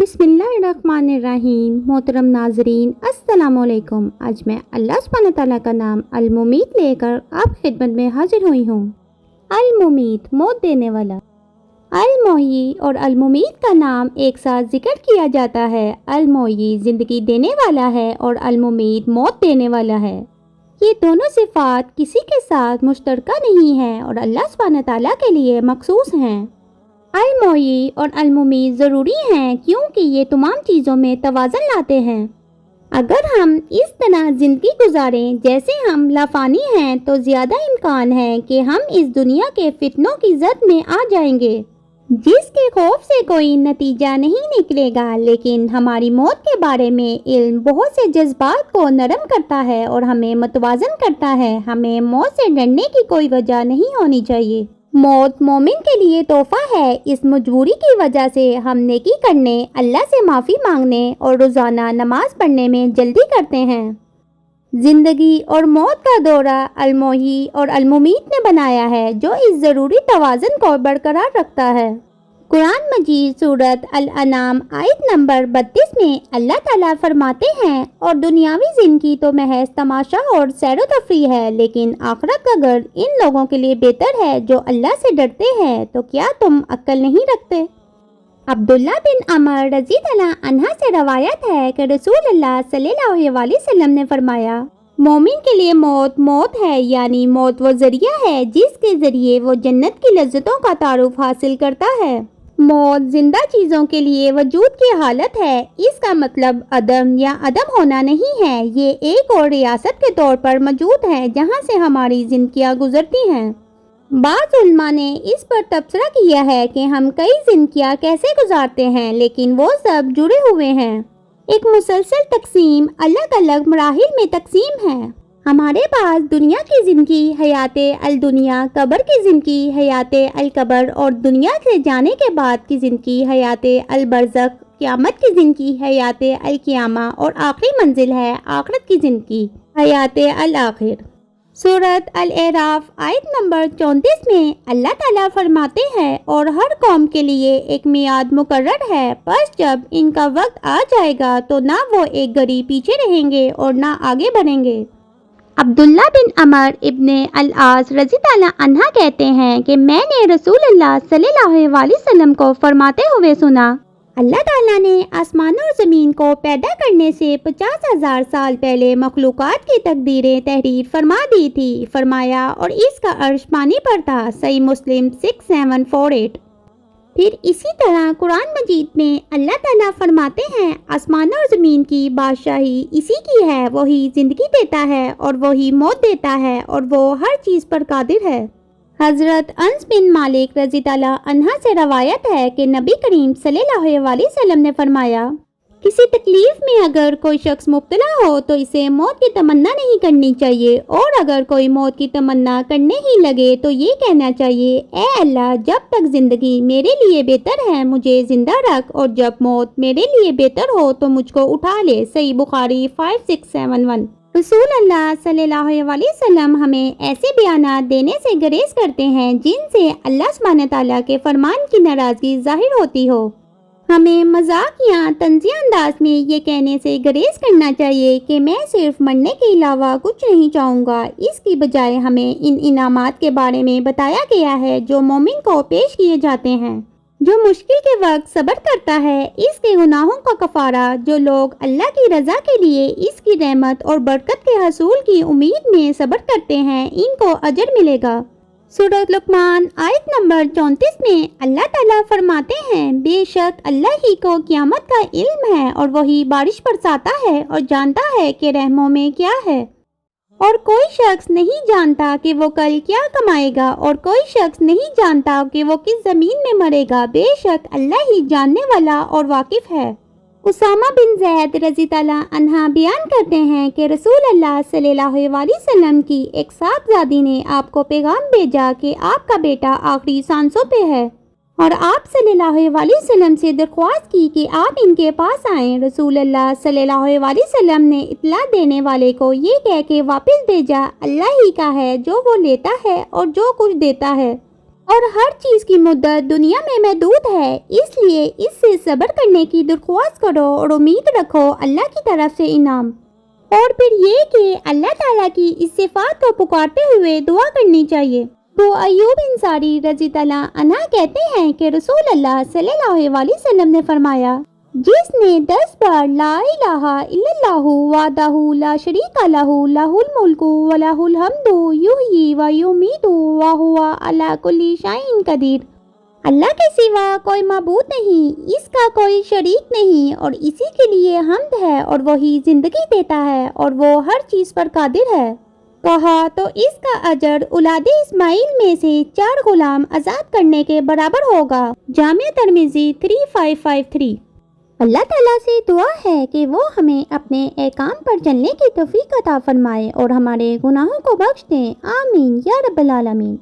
बिस्मिल्लाहिर्रहमानिर्रहीम। मोहतरम नाजरीन, अस्सलाम वालेकुम। आज मैं अल्लाह सुब्हानहू तआला का नाम अल-मुमीत लेकर आप खिदमत में हाजिर हुई हूँ। अल-मुमीत, मौत देने वाला। अल-मुहयी और अल-मुमीत का नाम एक साथ जिक्र किया जाता है। अल-मुहयी ज़िंदगी देने वाला है और अल-मुमीत मौत देने वाला है। ये दोनों सिफ़ात किसी के साथ मुश्तरका नहीं है और अल्लाह सुब्हानहू तआला के लिए मखसूस हैं। अल-मुहयी और अल-मुमीत ज़रूरी हैं क्योंकि ये तमाम चीज़ों में तवाज़ुन लाते हैं। अगर हम इस तरह ज़िंदगी गुजारें जैसे हम लाफानी हैं तो ज़्यादा इम्कान है कि हम इस दुनिया के फितनों की जद में आ जाएंगे, जिसके खौफ से कोई नतीजा नहीं निकलेगा। लेकिन हमारी मौत के बारे में इल्म बहुत से जज्बात को नरम करता है और हमें मतवाज़न करता है। हमें मौत से डरने की कोई वजह नहीं होनी चाहिए। मौत मोमिन के लिए तोहफा है। इस मजबूरी की वजह से हम नेकी करने, अल्लाह से माफ़ी मांगने और रोज़ाना नमाज पढ़ने में जल्दी करते हैं। ज़िंदगी और मौत का दौरा अल-मुहयी और अल-मुमीत ने बनाया है, जो इस ज़रूरी तवाज़ुन को बरकरार रखता है। कुरान मजीद सूरत अल-अनाम आयत नंबर 32 में अल्लाह ताला फरमाते हैं, और दुनियावी ज़िंदगी तो महज तमाशा और सैरो तफरी है, लेकिन आखिरत का घर इन लोगों के लिए बेहतर है जो अल्लाह से डरते हैं। तो क्या तुम अक्ल नहीं रखते? अब्दुल्ला बिन अमर रज़ी अल्लाह अन्हा से रवायत है कि रसूल अल्लाह सल्लल्लाहु अलैहि वसल्लम ने फरमाया, मोमिन के लिए मौत है, यानी मौत वो ज़रिया है जिसके ज़रिए वो जन्नत की लज्जतों का तारुफ हासिल करता है। मौत जिंदा चीज़ों के लिए वजूद की हालत है। इसका मतलब अदम या अदम होना नहीं है। ये एक और रियासत के तौर पर मौजूद है जहाँ से हमारी जिंदगियाँ गुजरती हैं। बाज़ उलमा ने इस पर तबसरा किया है कि हम कई जिंदगियाँ कैसे गुजारते हैं, लेकिन वो सब जुड़े हुए हैं। एक मुसलसल तकसीम अलग अलग मराहिल में तकसीम है। हमारे पास दुनिया की ज़िंदगी हयाते अल दुनिया, कब्र की ज़िंदगी हयाते अल कब्र और दुनिया से जाने के बाद की ज़िंदगी हयाते अल बरज़ख, क़यामत की ज़िंदगी हयाते अल क़ियामा और आखिरी मंजिल है आखिरत की ज़िंदगी हयाते अल आखिर। सूरत अल-एराफ आयत नंबर 34 में अल्लाह ताला फरमाते हैं, और हर कौम के लिए एक मियाद मुकर्रर है, बस जब इनका वक्त आ जाएगा तो ना वो एक घड़ी पीछे रहेंगे और ना आगे बढ़ेंगे। अब्दुल्ला बिन अमर इब्ने अल-आस रज़ी अल्लाह अन्हा कहते हैं कि मैंने रसूल अल्लाह सल्लल्लाहु अलैहि वसल्लम को फरमाते हुए सुना, अल्लाह ताला ने आसमान और ज़मीन को पैदा करने से 50,000 साल पहले मखलूक़ात की तकदीरें तहरीर फरमा दी थी। फरमाया, और इसका अर्श पानी पर था। सही मुस्लिम 6748। फिर इसी तरह कुरान मजीद में अल्लाह ताला फरमाते हैं, आसमान और ज़मीन की बादशाही इसी की है, वही ज़िंदगी देता है और वही मौत देता है और वो हर चीज़ पर कादिर है। हज़रत अनस बिन मालिक रज़ी अल्लाह अन्हा से रवायत है कि नबी करीम सल्लल्लाहु अलैहि वसल्लम ने फरमाया, किसी तकलीफ में अगर कोई शख्स मुब्तला हो तो इसे मौत की तमन्ना नहीं करनी चाहिए, और अगर कोई मौत की तमन्ना करने ही लगे तो ये कहना चाहिए, ए अल्लाह, जब तक ज़िंदगी मेरे लिए बेहतर है मुझे ज़िंदा रख, और जब मौत मेरे लिए बेहतर हो तो मुझको उठा ले। सही बुखारी 5671। रसूल अल्लाह सल्लल्लाहु अलैहि वसल्लम हमें ऐसे बयानात देने से गुरेज करते हैं जिनसे अल्लाह सुब्हानहू तआला के फरमान की नाराज़गी ज़ाहिर होती हो। हमें मजाक या तंज़िया अंदाज में ये कहने से गुरेज करना चाहिए कि मैं सिर्फ मरने के अलावा कुछ नहीं चाहूँगा। इसकी बजाय हमें इन इनामात के बारे में बताया गया है जो मोमिन को पेश किए जाते हैं। जो मुश्किल के वक्त सब्र करता है, इसके गुनाहों का कफ़ारा। जो लोग अल्लाह की रज़ा के लिए इसकी रहमत और बरकत के हसूल की उम्मीद में सब्र करते हैं, इनको अजर मिलेगा। सूरत लुक़मान आयत नंबर 34 में अल्लाह ताला फरमाते हैं, बेशक अल्लाह ही को क़यामत का इल्म है और वही बारिश बरसाता है और जानता है कि रहमों में क्या है, और कोई शख्स नहीं जानता कि वो कल क्या कमाएगा, और कोई शख्स नहीं जानता कि वो किस ज़मीन में मरेगा। बेशक अल्लाह ही जानने वाला और वाकिफ़ है। उसामा बिन ज़ैद रज़ी अल्लाह अन्हा बयान करते हैं कि रसूल अल्लाह सल्लल्लाहु अलैहि वसल्लम की एक साहबजादी ने आपको पैगाम भेजा कि आपका बेटा आखिरी सांसों पे है, और आप सल्लल्लाहु अलैहि वसल्लम से दरख्वास्त की कि आप इनके पास आएँ। रसूल अल्लाह सल्लल्लाहु अलैहि वसल्लम ने इत्तला देने वाले को ये कह के वापस भेजा, अल्लाह ही का है जो वो लेता है और जो कुछ देता है, اور ہر چیز کی مدت دنیا میں محدود ہے، اس لیے اس سے صبر کرنے کی درخواست کرو اور امید رکھو اللہ کی طرف سے انعام۔ اور پھر یہ کہ اللہ تعالیٰ کی اس صفات کو پکارتے ہوئے دعا کرنی چاہیے۔ تو ایوب انصاری رضی اللہ عنہ کہتے ہیں کہ رسول اللہ صلی اللہ علیہ وسلم نے فرمایا، جس نے 10 بار لا الہ الا اللہ وحدہ لا شریک لہ لہ الملک و لہ الحمد یحیی و یمیت وہو علی کل شیء قدیر، اللہ کے سوا کوئی معبود نہیں، اس کا کوئی شریک نہیں، اور اسی کے لیے حمد ہے، اور وہی زندگی دیتا ہے اور وہ ہر چیز پر قادر ہے۔ کہا تو اس کا اجر اولاد اسماعیل میں سے 4 غلام آزاد کرنے کے برابر ہوگا۔ جامع ترمذی 3553۔ اللہ تعالیٰ سے دعا ہے کہ وہ ہمیں اپنے احکام پر چلنے کی توفیق عطا فرمائے اور ہمارے گناہوں کو بخش دیں، آمین یا رب العالمین۔